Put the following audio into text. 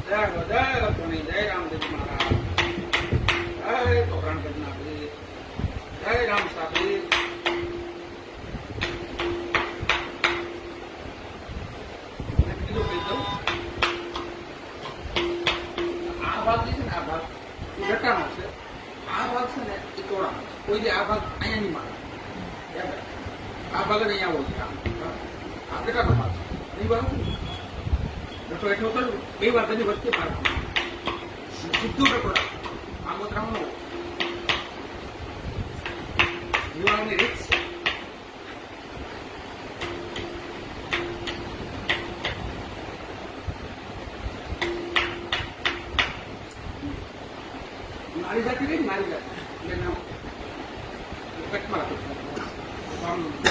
જય હો જય લક્ષ્મણી જય રામદેવ મહારાજ જય તોરણ ગજનાથજી જય રામ સાબી બીજું કહી દઉં આ ભાગ જે છે ને આ ભાગ એ ઘટાનો છે આ ભાગ છે ને એ તોડાનો છે કોઈ દે આ ભાગ અહીંયા નહીં મારે આ ભાગ જ અહીંયા આવો છે આ ઘટાનો ભાગ છે નહીં બરાબર ઘટો એટલો કરું બે વાર તેની વચ્ચે પાડવાનું સીધું ઘટો આમ ઉતરાવાનું યુવાની રીત છે નારી જાતિ રહી નારી જાતિ એટલે કટમાં રાખો